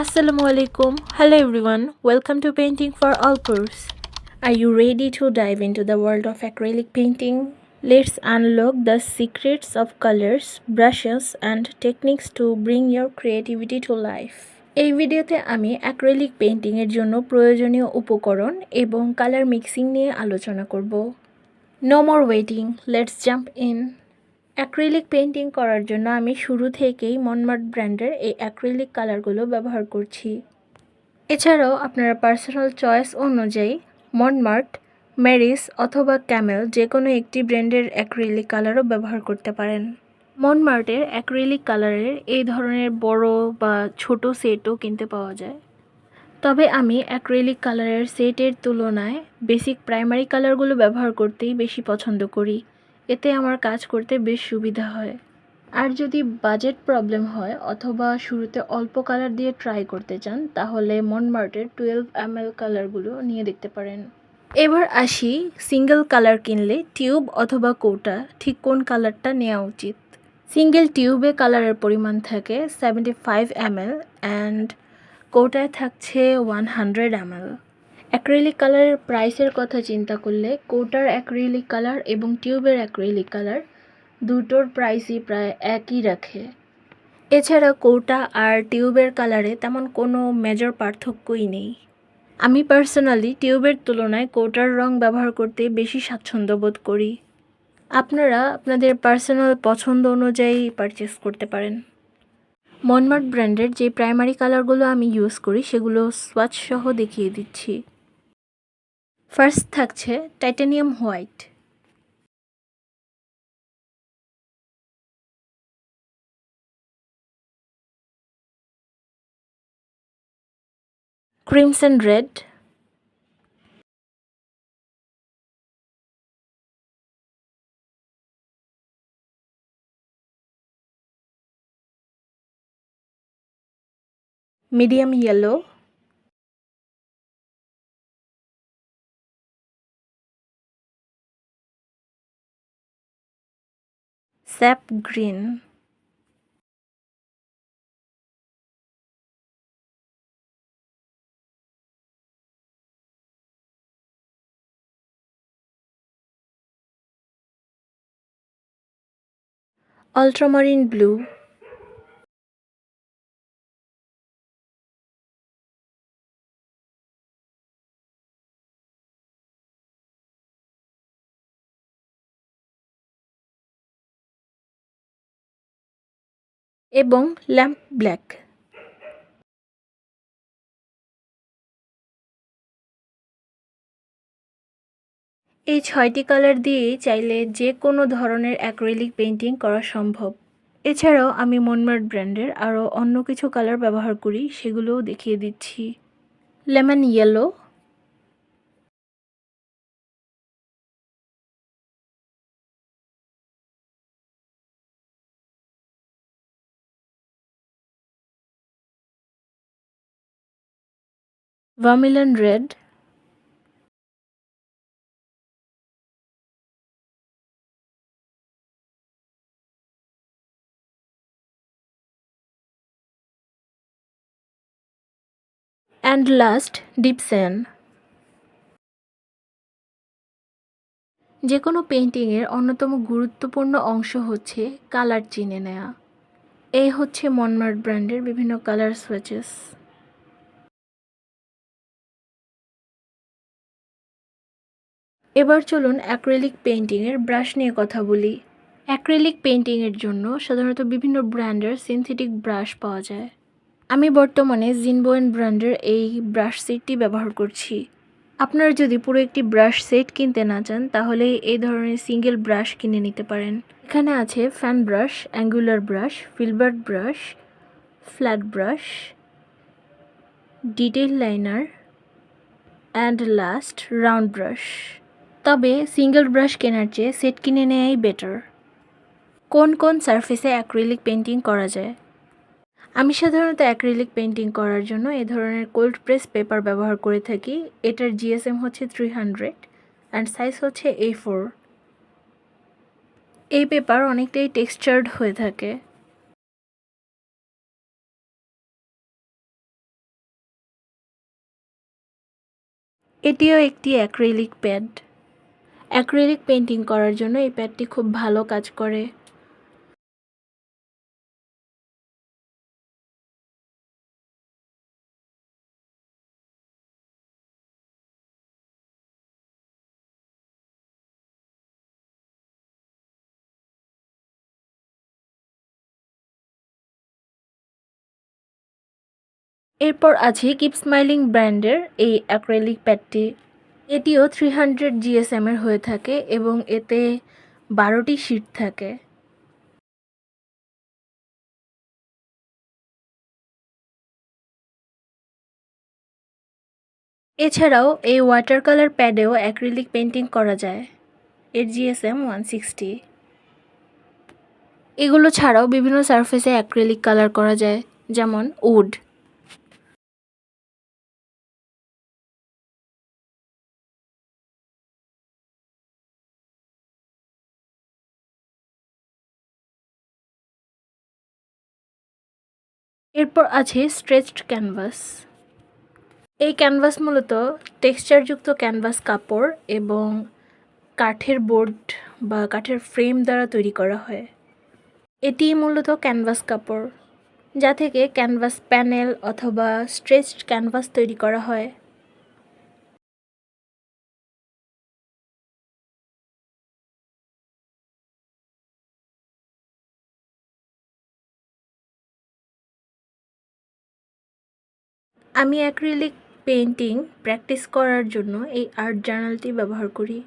Assalamualaikum. Hello everyone. Welcome to Painting for All Pros. Are you ready to dive into the world of acrylic painting? Let's unlock the secrets of colors, brushes and techniques to bring your creativity to life. এই ভিডিওতে আমি acrylic painting এর জন্য প্রয়োজনীয় উপকরণ এবং colour mixing নিয়ে আলোচনা করব। No more waiting. Let's jump in. Acrylic painting করার জন্য আমি শুরু থেকেই মনমার্ট ব্র্যান্ডের এই অ্যাক্রিলিক কালারগুলো ব্যবহার করছি। এছাড়াও আপনারা পার্সোনাল চয়েস অনুযায়ী মনমার্ট, মেরিস অথবা ক্যামেল যে কোনো একটি ব্র্যান্ডের অ্যাক্রিলিক কালারও ব্যবহার করতে পারেন। মনমার্টের অ্যাক্রিলিক কালারের এই ধরনের বড় বা ছোট সেটও কিনতে পাওয়া যায়। তবে আমি অ্যাক্রিলিক কালারের সেটের তুলনায় বেসিক প্রাইমারি কালারগুলো ব্যবহার করতেই বেশি পছন্দ করি। এতে আমার কাজ করতে বেশ সুবিধা হয়। আর যদি বাজেট প্রবলেম হয় অথবা শুরুতে অল্প কালার দিয়ে ট্রাই করতে চান তাহলে মনমার্টের 12 ml কালারগুলো নিয়ে দেখতে পারেন। এবার আসি সিঙ্গেল কালার কিনলে টিউব অথবা কৌটা ঠিক কোন কালারটা নেওয়া উচিত। সিঙ্গেল টিউবে কালারের পরিমাণ থাকে 75 ml অ্যান্ড কৌটায় থাকছে 100 ml। অ্যাক্রিলিক কালারের প্রাইসের কথা চিন্তা করলে কৌটার অ্যাক্রিলিক কালার এবং টিউবের অ্যাক্রিলিক কালার দুটোর প্রাইসই প্রায় একই রাখে। এছাড়া কৌটা আর টিউবের কালারে তেমন কোনো মেজর পার্থক্যই নেই। আমি পার্সোনালি টিউবের তুলনায় কৌটার রং ব্যবহার করতে বেশি স্বাচ্ছন্দ্য বোধ করি। আপনারা আপনাদের পার্সোনাল পছন্দ অনুযায়ী পারচেস করতে পারেন। মনমার্ট ব্র্যান্ডের যে প্রাইমারি কালারগুলো আমি ইউজ করি সেগুলো সোয়াচ সহ দেখিয়ে দিচ্ছি। ফার্স্ট থাকছে titanium white, crimson red, medium yellow, sap green, ultramarine blue, এবং ল্যাম্প ব্ল্যাক। এই 6টি কালার দিয়েই চাইলে যে কোনো ধরনের অ্যাক্রিলিক পেইন্টিং করা সম্ভব। এছাড়াও আমি মনমার্ট ব্র্যান্ডের আরও অন্য কিছু কালার ব্যবহার করি, সেগুলোও দেখিয়ে দিচ্ছি। Lemon yellow, vermilion red, and last deep স্যান। যে কোনো পেইন্টিংয়ের অন্যতম গুরুত্বপূর্ণ অংশ হচ্ছে কালার চিনে নেওয়া। এই হচ্ছে মনমার্ট ব্র্যান্ডের বিভিন্ন কালার সোয়েচেস। এবার চলুন অ্যাক্রিলিক পেইন্টিংয়ের ব্রাশ নিয়ে কথা বলি। অ্যাক্রিলিক পেইন্টিংয়ের জন্য সাধারণত বিভিন্ন ব্র্যান্ডের সিনথেটিক ব্রাশ পাওয়া যায়। আমি বর্তমানে জিনবোয়েন ব্র্যান্ডের এই ব্রাশ সেটটি ব্যবহার করছি। আপনারা যদি পুরো একটি ব্রাশ সেট কিনতে না চান তাহলে এই ধরনের সিঙ্গেল ব্রাশ কিনে নিতে পারেন। এখানে আছে fan brush, angular brush, filbert brush, flat brush, detail liner and last round brush. তবে সিঙ্গেল ব্রাশ কেনার চেয়ে সেট কিনে নেওয়াই বেটার। কোন কোন সারফেসে অ্যাক্রিলিক পেইন্টিং করা যায়? আমি সাধারণত অ্যাক্রিলিক পেইন্টিং করার জন্য এই ধরনের কোল্ড প্রেস পেপার ব্যবহার করে থাকি। এটার জিএসএম হচ্ছে 300 অ্যান্ড সাইজ হচ্ছে A4। এই পেপার অনেকটাই টেক্সচার্ড হয়ে থাকে। এটিও একটি অ্যাক্রিলিক প্যাড। অ্যাক্রিলিক পেন্টিং করার জন্য এই প্যাডটি খুব ভালো কাজ করে। এরপর আছে কিপ স্মাইলিং ব্র্যান্ডের এই অ্যাক্রিলিক প্যাডটি। এটিও 300 GSM এর হয়ে থাকে এবং এতে 12টি শীট থাকে। এছাড়াও এই ওয়াটার কালার প্যাডেও অ্যাক্রিলিক পেন্টিং করা যায়। এর GSM 160। এগুলো ছাড়াও বিভিন্ন সারফেসে অ্যাক্রিলিক কালার করা যায়, যেমন উড। এরপর আছে স্ট্রেচড ক্যানভাস। এই ক্যানভাস মূলত টেক্সচারযুক্ত ক্যানভাস কাপড় এবং কাঠের বোর্ড বা কাঠের ফ্রেম দ্বারা তৈরি করা হয়। এটি মূলত ক্যানভাস কাপড়, যা থেকে ক্যানভাস প্যানেল অথবা স্ট্রেচড ক্যানভাস তৈরি করা হয়। আমি অ্যাক্রিলিক পেইন্টিং প্র্যাকটিস করার জন্য এই আর্ট জার্নালটি ব্যবহার করি।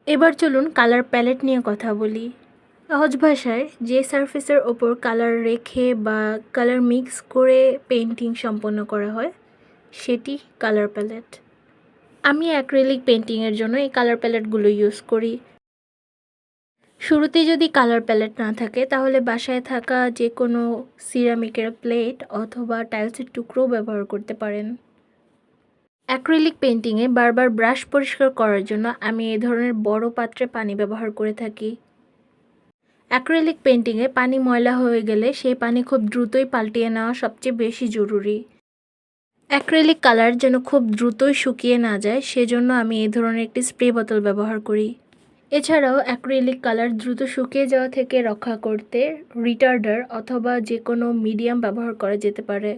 এবার চলুন কালার প্যালেট নিয়ে কথা বলি। সহজ ভাষায় যে সারফেসের ওপর কালার রেখে বা কালার মিক্স করে পেইন্টিং সম্পন্ন করা হয় সেটি কালার প্যালেট। আমি অ্যাক্রিলিক পেইন্টিংয়ের জন্য এই কালার প্যালেটগুলো ইউজ করি। শুরুতে যদি কালার প্যালেট না থাকে তাহলে বাসায় থাকা যে কোনো সিরামিকের প্লেট অথবা টাইলসের টুকরোও ব্যবহার করতে পারেন। অ্যাক্রিলিক পেইন্টিংয়ে বারবার ব্রাশ পরিষ্কার করার জন্য আমি এই ধরনের বড় পাত্রে পানি ব্যবহার করে থাকি। অ্যাক্রিলিক পেইন্টিংয়ে পানি ময়লা হয়ে গেলে সেই পানি খুব দ্রুতই পাল্টিয়ে নেওয়া সবচেয়ে বেশি জরুরি। অ্যাক্রিলিক কালার যেন খুব দ্রুতই শুকিয়ে না যায় সেজন্য আমি এই ধরনের একটি স্প্রে বোতল ব্যবহার করি। এছাড়াও অ্যাক্রিলিক কালার দ্রুত শুকিয়ে যাওয়া থেকে রক্ষা করতে রিটার্ডার অথবা যে কোনো মিডিয়াম ব্যবহার করা যেতে পারে।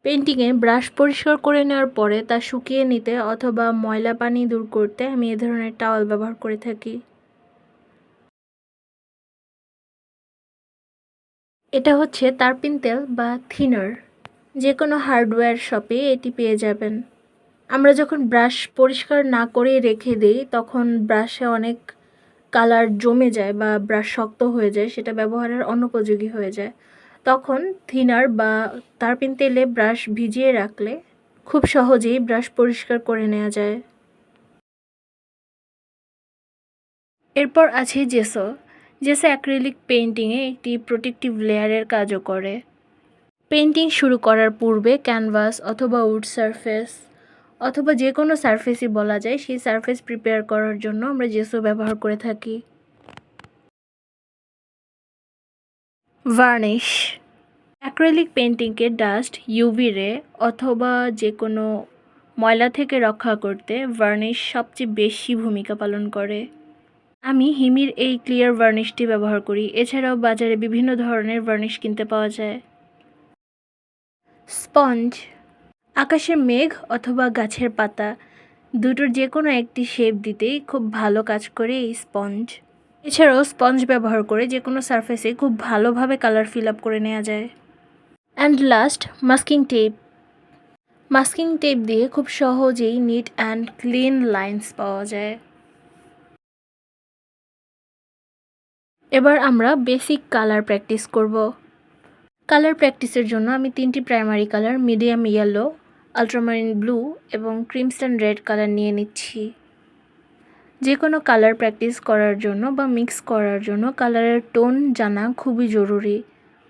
পেইন্টিংয়ে ব্রাশ পরিষ্কার করে নেওয়ার পরে তা শুকিয়ে নিতে অথবা ময়লা পানি দূর করতে আমি এ ধরনের টাওয়াল ব্যবহার করে থাকি। এটা হচ্ছে তারপিন তেল বা থিনার। যে কোনো হার্ডওয়্যার শপে এটি পেয়ে যাবেন। আমরা যখন ব্রাশ পরিষ্কার না করে রেখে দিই তখন ব্রাশে অনেক কালার জমে যায় বা ব্রাশ শক্ত হয়ে যায়, সেটা ব্যবহারের অনুপযোগী হয়ে যায়। তখন থিনার বা তারপিন তেলে ব্রাশ ভিজিয়ে রাখলে খুব সহজেই ব্রাশ পরিষ্কার করে নেওয়া যায়। এরপর আছে জেসো। জেসো অ্যাক্রিলিক পেইন্টিংয়ে একটি প্রোটেক্টিভ লেয়ারের কাজও করে। পেইন্টিং শুরু করার পূর্বে ক্যানভাস অথবা উড সারফেস অথবা যে কোনো সারফেসই বলা যায় সেই সারফেস প্রিপেয়ার করার জন্য আমরা জেসো ব্যবহার করে থাকি। ভার্নিশ। অ্যাক্রিলিক পেইন্টিংকে ডাস্ট, ইউভি রে অথবা যে কোনো ময়লা থেকে রক্ষা করতে ভার্নিশ সবচেয়ে বেশি ভূমিকা পালন করে। আমি হিমির এই ক্লিয়ার ভার্নিশটি ব্যবহার করি। এছাড়াও বাজারে বিভিন্ন ধরনের ভার্নিশ কিনতে পাওয়া যায়। স্পঞ্জ। আকাশের মেঘ অথবা গাছের পাতা দুটোর যে কোনো একটি শেপ দিতেই খুব ভালো কাজ করে এই স্পঞ্জ। এছাড়াও স্পঞ্জ ব্যবহার করে যে কোনো সারফেসে খুব ভালোভাবে কালার ফিল আপ করে নেওয়া যায়। And last, masking tape. Masking tape দিয়ে খুব সহজেই নিট অ্যান্ড ক্লিন লাইন্স পাওয়া যায়। এবার আমরা বেসিক কালার প্র্যাকটিস করব। কালার প্র্যাকটিসের জন্য আমি 3টি primary colour medium yellow, ultramarine blue এবং ক্রিমসন রেড কালার নিয়ে নিচ্ছি। যে কোনো কালার প্র্যাকটিস করার জন্য বা মিক্স করার জন্য কালারের টোন জানা খুবই জরুরি,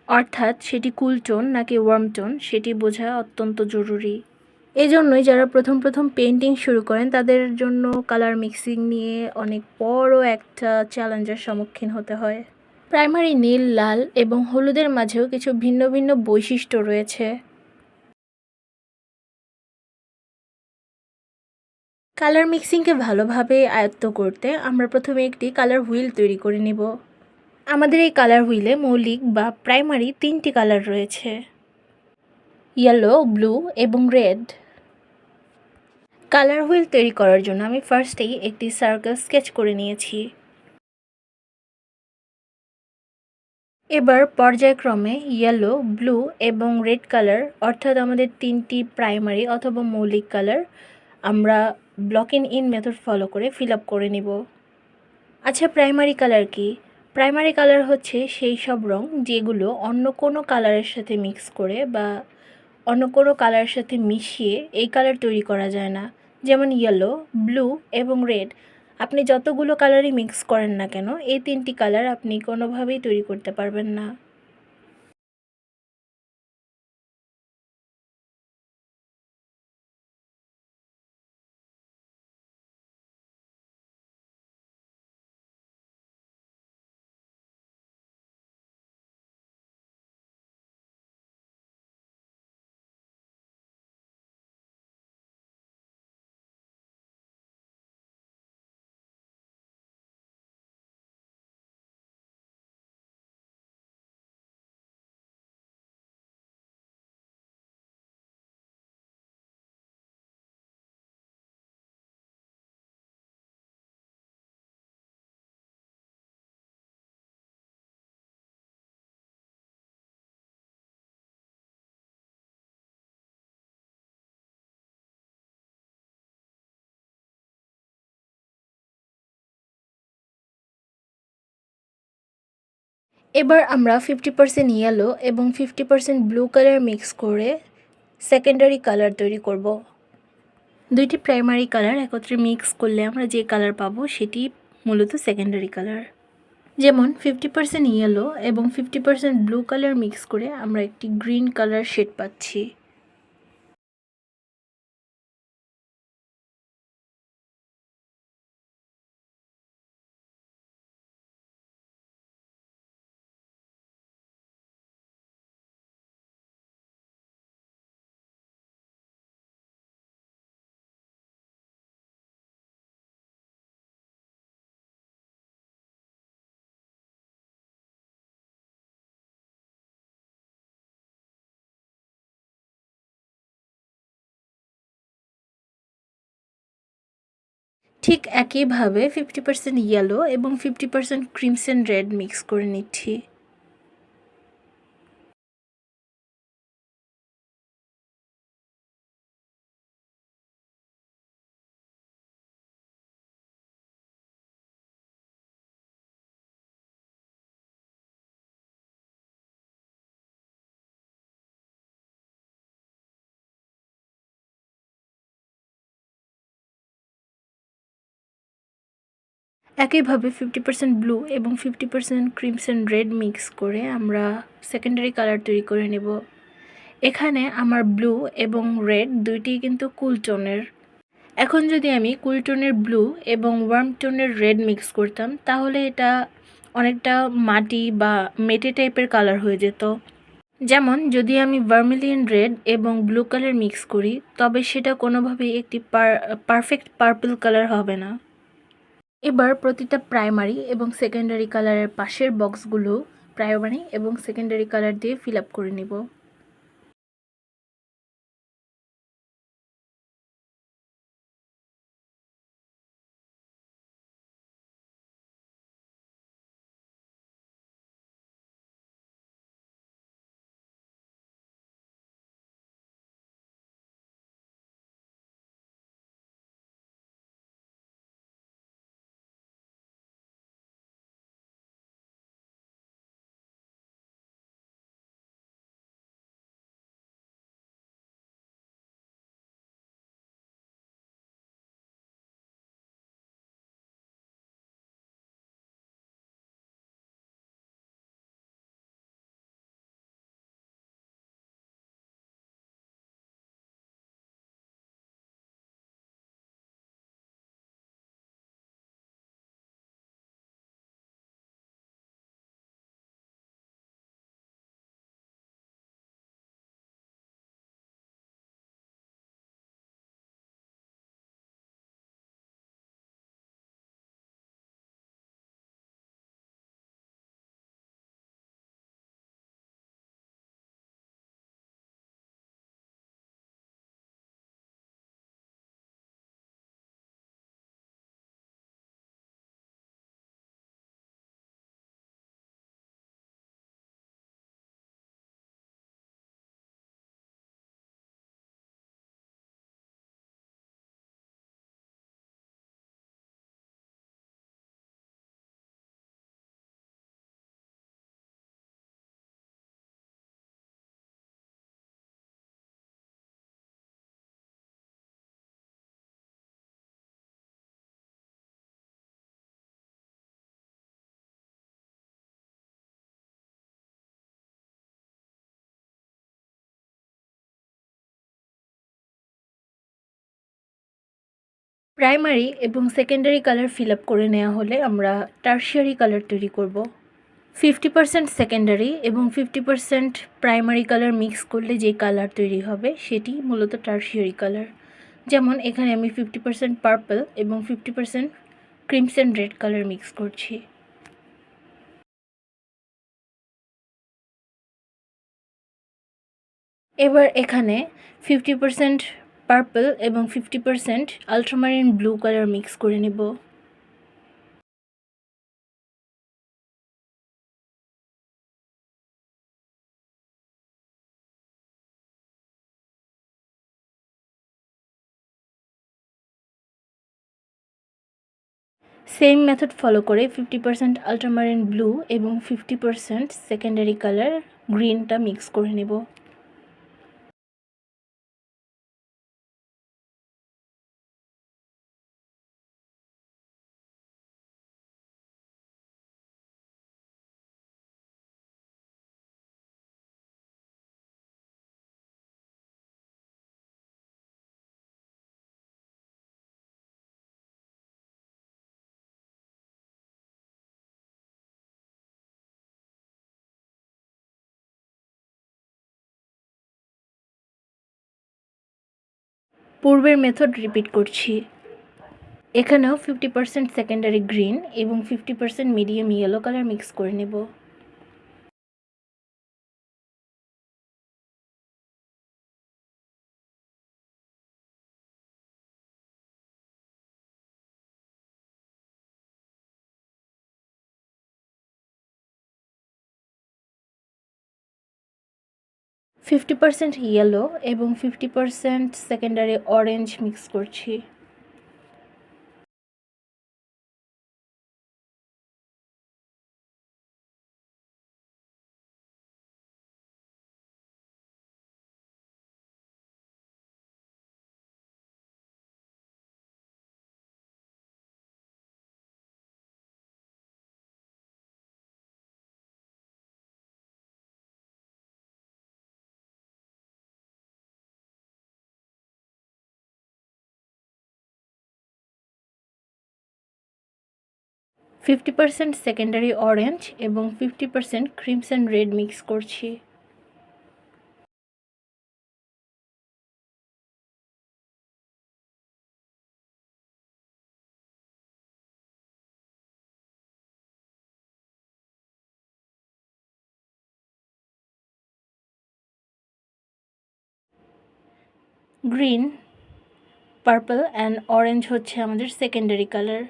অর্থাৎ সেটি কুল টোন নাকি ওয়ার্ম টোন সেটি বোঝা অত্যন্ত জরুরি। এজন্যই যারা প্রথম পেইন্টিং শুরু করেন তাদের জন্য কালার মিক্সিং নিয়ে অনেক বড় একটা চ্যালেঞ্জের সম্মুখীন হতে হয়। প্রাইমারি নীল, লাল এবং হলুদের মাঝেও কিছু ভিন্ন ভিন্ন বৈশিষ্ট্য রয়েছে। কালার মিক্সিংকে ভালোভাবে আয়ত্ত করতে আমরা প্রথমে একটি কালার হুইল তৈরি করে নিব। আমাদের এই কালার হুইলে মৌলিক বা প্রাইমারি 3টি কালার রয়েছে, ইয়েলো, ব্লু এবং রেড। কালার হুইল তৈরি করার জন্য আমি ফার্স্টেই একটি সার্কেল স্কেচ করে নিয়েছি। এবার পর্যায়ক্রমে ইয়েলো, ব্লু এবং রেড কালার, অর্থাৎ আমাদের 3টি প্রাইমারি অথবা মৌলিক কালার আমরা ব্লক ইন মেথড ফলো করে ফিল আপ করে নিব। আচ্ছা, প্রাইমারি কালার কি? প্রাইমারি কালার হচ্ছে সেই সব রং যেগুলো অন্য কোনো কালারের সাথে মিক্স করে বা অন্য কোনো কালারের সাথে মিশিয়ে এই কালার তৈরি করা যায় না। যেমন ইয়েলো, ব্লু এবং রেড, আপনি যতগুলো কালারই মিক্স করেন না কেন এই 3টি কালার আপনি কোনোভাবেই তৈরি করতে পারবেন না। এবার আমরা 50% ইয়েলো এবং 50% ব্লু কালার মিক্স করে সেকেন্ডারি কালার তৈরি করব। দুইটি প্রাইমারি কালার একত্রে মিক্স করলে আমরা যে কালার পাবো সেটি মূলত সেকেন্ডারি কালার। যেমন 50% ইয়েলো এবং 50% ব্লু কালার মিক্স করে আমরা একটি গ্রিন কালার শেড পাচ্ছি। ঠিক একইভাবে 50% ইয়েলো এবং 50% ক্রিমসন রেড মিক্স করে নিচ্ছি। একইভাবে 50% ব্লু এবং 50% ক্রিমসন রেড মিক্স করে আমরা সেকেন্ডারি কালার তৈরি করে নেব। এখানে আমার ব্লু এবং রেড দুইটিই কিন্তু কুল টোনের। এখন যদি আমি কুল টোনের ব্লু এবং ওয়ার্ম টোনের রেড মিক্স করতাম তাহলে এটা অনেকটা মাটি বা মেটে টাইপের কালার হয়ে যেত। যেমন যদি আমি ভার্মিলিয়ন রেড এবং ব্লু কালার মিক্স করি তবে সেটা কোনোভাবেই একটি পারফেক্ট পার্পল কালার হবে না। এবার প্রতিটা প্রাইমারি এবং সেকেন্ডারি কালারের পাশের বক্সগুলো প্রাইমারি এবং সেকেন্ডারি কালার দিয়ে ফিল আপ করে নিব। প্রাইমারি এবং সেকেন্ডারি কালার ফিল আপ করে নেওয়া হলে আমরা টারশিয়ারি কালার তৈরি করব। 50% সেকেন্ডারি এবং 50% প্রাইমারি কালার মিক্স করলে যে কালার তৈরি হবে সেটি মূলত টারশিয়ারি কালার। যেমন এখানে আমি 50% পার্পল এবং 50% ক্রিমসন রেড কালার মিক্স করছি। এবার এখানে 50% পার্পল এবং 50% আল্ট্রামারিন ব্লু কালার মিক্স করে নেব। সেম মেথড ফলো করে 50% আল্ট্রামারিন ব্লু এবং 50% সেকেন্ডারি কালার গ্রিনটা মিক্স করে নেব। পূর্বের মেথড রিপিট করছি। এখানেও 50% সেকেন্ডারি গ্রিন এবং 50% মিডিয়াম ইয়েলো কালার মিক্স করে নেব। ফিফটি পার্সেন্ট ইয়েলো এবং 50% সেকেন্ডারি অরেঞ্জ মিক্স করছি। ফিফটি পার্সেন্ট সেকেন্ডারি অরেঞ্জ এবং 50% ক্রিমসন রেড মিক্স করছি। গ্রিন, পার্পল অ্যান্ড অরেঞ্জ হচ্ছে আমাদের সেকেন্ডারি কালার।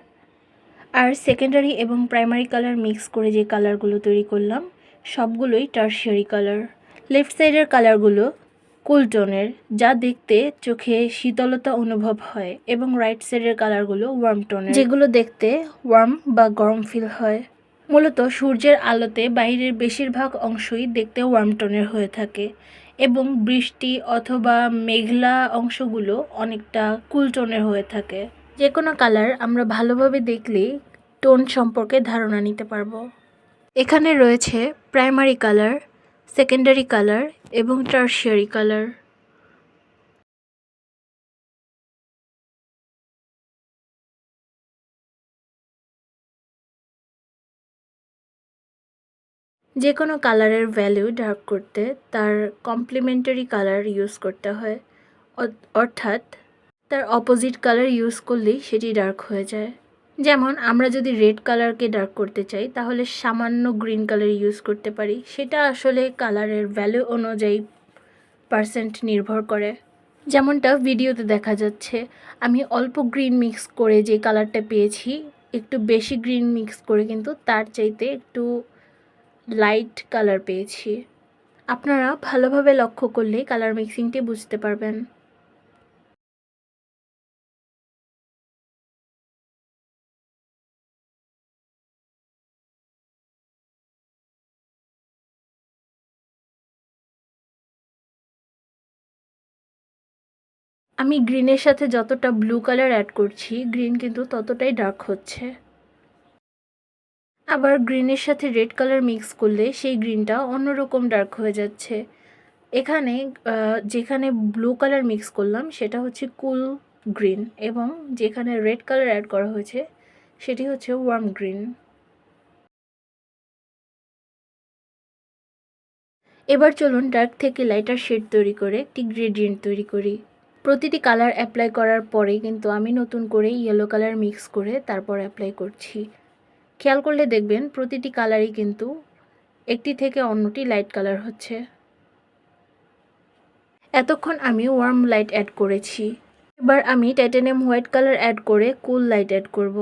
আর সেকেন্ডারি এবং প্রাইমারি কালার মিক্স করে যে কালারগুলো তৈরি করলাম সবগুলোই টারশিয়ারি কালার। লেফট সাইডের কালারগুলো কুল টোনের, যা দেখতে চোখে শীতলতা অনুভব হয়, এবং রাইট সাইডের কালারগুলো ওয়ার্ম টোনের, যেগুলো দেখতে ওয়ার্ম বা গরম ফিল হয়। মূলত সূর্যের আলোতে বাইরের বেশিরভাগ অংশই দেখতে ওয়ার্ম টোনের হয়ে থাকে এবং বৃষ্টি অথবা মেঘলা অংশগুলো অনেকটা কুল টোনের হয়ে থাকে। যে কোনো কালার আমরা ভালোভাবে দেখলেই টোন সম্পর্কে ধারণা নিতে পারবো। এখানে রয়েছে প্রাইমারি কালার, সেকেন্ডারি কালার এবং টারশিয়ারি কালার। যে কোনো কালারের ভ্যালু ডার্ক করতে তার কমপ্লিমেন্টারি কালার ইউজ করতে হয়, অর্থাৎ তার অপোজিট কালার ইউজ করলেই সেটি ডার্ক হয়ে যায়। যেমন আমরা যদি রেড কালারকে ডার্ক করতে চাই তাহলে সামান্য গ্রিন কালার ইউজ করতে পারি। সেটা আসলে কালারের ভ্যালু অনুযায়ী পার্সেন্ট নির্ভর করে। যেমনটা ভিডিওতে দেখা যাচ্ছে, আমি অল্প গ্রিন মিক্স করে যে কালারটা পেয়েছি, একটু বেশি গ্রিন মিক্স করে কিন্তু তার চাইতে একটু লাইট কালার পেয়েছি। আপনারা ভালোভাবে লক্ষ্য করলে কালার মিক্সিংটি বুঝতে পারবেন। আমি গ্রিনের সাথে যতটা ব্লু কালার অ্যাড করছি, গ্রিন কিন্তু ততটাই ডার্ক হচ্ছে। আবার গ্রিনের সাথে রেড কালার মিক্স করলে সেই গ্রিনটা অন্যরকম ডার্ক হয়ে যাচ্ছে। এখানে যেখানে ব্লু কালার মিক্স করলাম সেটা হচ্ছে কুল গ্রিন এবং যেখানে রেড কালার অ্যাড করা হয়েছে সেটি হচ্ছে ওয়ার্ম গ্রিন। এবার চলুন ডার্ক থেকে লাইটার শেড তৈরি করে একটি গ্রেডিয়েন্ট তৈরি করি। প্রতিটি কালার অ্যাপ্লাই করার পরে কিন্তু আমি নতুন করে ইয়েলো কালার মিক্স করে তারপর অ্যাপ্লাই করছি। খেয়াল করলে দেখবেন প্রতিটি কালারই কিন্তু একটি থেকে অন্যটি লাইট কালার হচ্ছে। এতক্ষণ আমি ওয়ার্ম লাইট অ্যাড করেছি। এবার আমি টাইটানিয়াম হোয়াইট কালার অ্যাড করে কুল লাইট অ্যাড করব।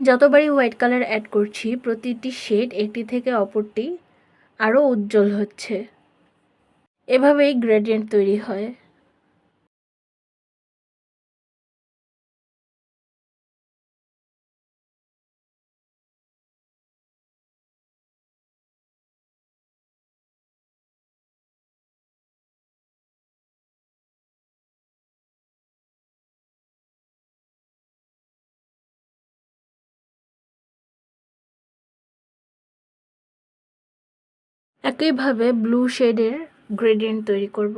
যতবারই হোয়াইট কালার অ্যাড করছি প্রতিটি শেড একটি থেকে অপরটি আরও উজ্জ্বল হচ্ছে। এভাবেই গ্রেডিয়েন্ট তৈরি হয়। একইভাবে ব্লু শেডের গ্রেডিয়েন্ট তৈরি করব।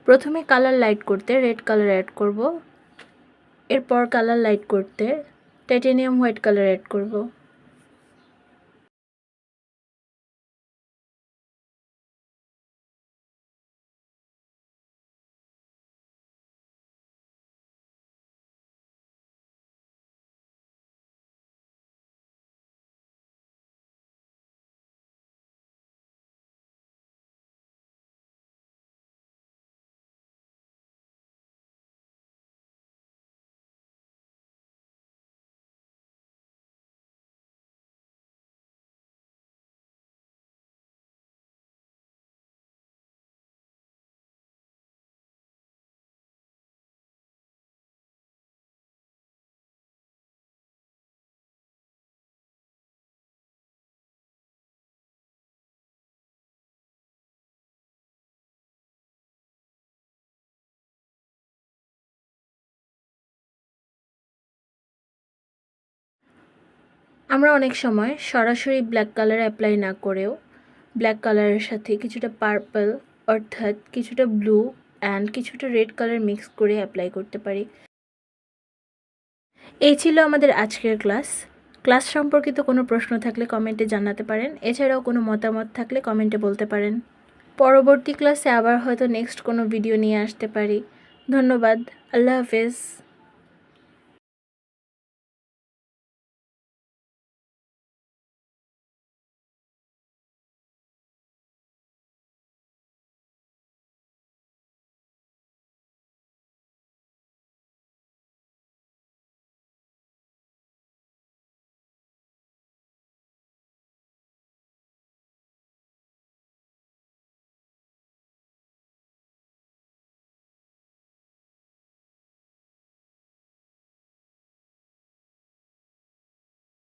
প্রথমে কালার লাইট করতে রেড কালার অ্যাড করব, এরপর কালার লাইট করতে টাইটানিয়াম হোয়াইট কালার অ্যাড করব। আমরা অনেক সময় সরাসরি ব্ল্যাক কালার অ্যাপ্লাই না করেও ব্ল্যাক কালারের সাথে কিছুটা পার্পল অর্থাৎ কিছুটা ব্লু অ্যান্ড কিছুটা রেড কালার মিক্স করে অ্যাপ্লাই করতে পারি। এই ছিল আমাদের আজকের ক্লাস সম্পর্কিত কোনো প্রশ্ন থাকলে কমেন্টে জানাতে পারেন। এছাড়াও কোনো মতামত থাকলে কমেন্টে বলতে পারেন। পরবর্তী ক্লাসে আবার হয়তো নেক্সট কোনো ভিডিও নিয়ে আসতে পারি। ধন্যবাদ। আল্লাহ হাফেজ।